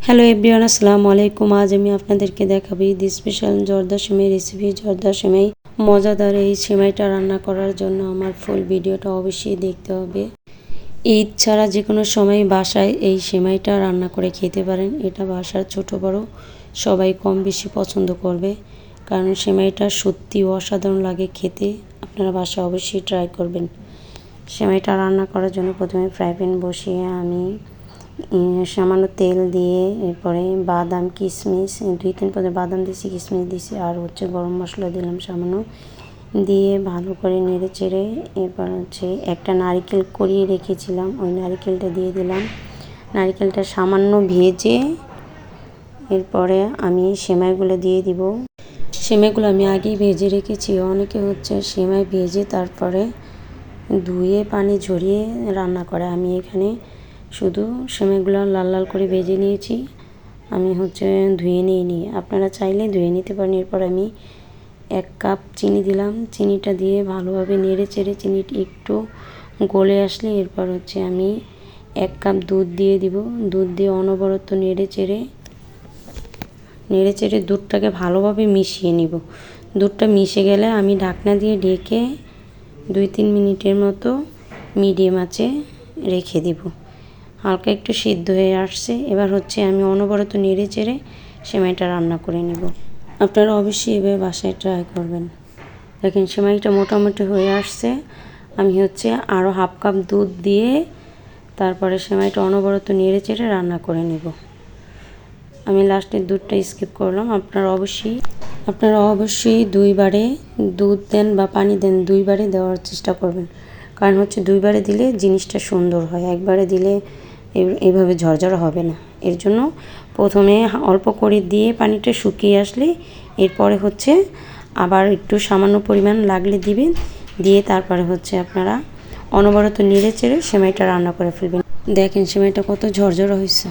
Hello everyone, আসসালামু আলাইকুম। আজ আমি আপনাদেরকে দেখাবো ঈদ স্পেশাল জর্দা সেমাই রেসিপি। জর্দা সেমাই মজাদার এই সেমাইটা রান্না করার জন্য আমার ফুল ভিডিওটা অবশ্যই দেখতে হবে। ঈদ ছাড়া যে কোনো সময় বাসায় এই সেমাইটা রান্না করে খেতে পারেন। এটা বাসার ছোট বড় সবাই কম বেশি পছন্দ করবে, কারণ সেমাইটা সত্যি অসাধারণ লাগে খেতে। আপনারা বাসায় অবশ্যই ট্রাই করবেন। সেমাইটা রান্না করার জন্য প্রথমে ফ্রাই প্যান বসিয়ে আমি সামান্য তেল দিয়ে এরপরে বাদাম কিশমিশ 2-3 পদের বাদাম দিয়েছি, কিশমিশ দিয়েছি, আর গরম মশলা দিলাম সামান্য, দিয়ে ভালো করে নেড়ে চেড়ে এরপর একটা নারকেল কুড়িয়ে রেখেছিলাম, ওই নারকেলটা দিয়ে দিলাম। নারকেলটা সামান্য ভেজে এরপরে আমি সেমাইগুলো দিয়ে দিব। সেমাইগুলো আমি আগেই ভেজে রেখেছি। অনেকে সেমাই ভেজে তারপরে ধুয়ে পানি ঝরিয়ে রান্না করে। আমি এখানে শুধু সেমাইগুলো লাল লাল করে ভেজে নিয়েছি। আমি ধুয়ে নিই। আপনারা চাইলে ধুয়ে নিতে পারেন। এরপর আমি 1 কাপ চিনি দিলাম। চিনিটা দিয়ে ভালোভাবে নেড়ে চেড়ে চিনিটি একটু গলে আসলে এরপর আমি 1 কাপ দুধ দিয়ে দিব। দুধ দিয়ে অনবরত নেড়ে চেড়ে দুধটাকে ভালোভাবে মিশিয়ে নিব। দুধটা মিশে গেলে আমি ঢাকনা দিয়ে ঢেকে 2-3 মিনিটের মতো মিডিয়াম আঁচে রেখে দিব। হালকা একটু সিদ্ধ হয়ে আসছে। এবার আমি অনবরত নেড়ে চেড়ে সেমাইটা রান্না করে নেব। আপনারা অবশ্যই এভাবে বাসায় ট্রাই করবেন। দেখেন সেমাইটা মোটামুটি হয়ে আসছে। আমি আরও 1/2 কাপ দুধ দিয়ে তারপরে সেমাইটা অনবরত নেড়ে চেড়ে রান্না করে নেব। আমি লাস্টের দুধটা স্কিপ করলাম। আপনারা অবশ্যই 2 বারে দুধ দেন বা পানি দেন, 2 বারে দেওয়ার চেষ্টা করবেন, কারণ 2 বারে দিলে জিনিসটা সুন্দর হয়। একবারে দিলে এইভাবে ঝরঝরা হবে না। এর জন্য প্রথমে অল্প করে দিয়ে পানিটা শুকিয়ে আসলে এরপরে আবার একটু সামান্য পরিমাণ লাগলে দিবেন, দিয়ে তারপরে আপনারা অনবরত নেড়ে চেড়ে সেমাইটা রান্না করে ফেলবেন। দেখেন সেমাইটা কত ঝরঝরা হয়েছে।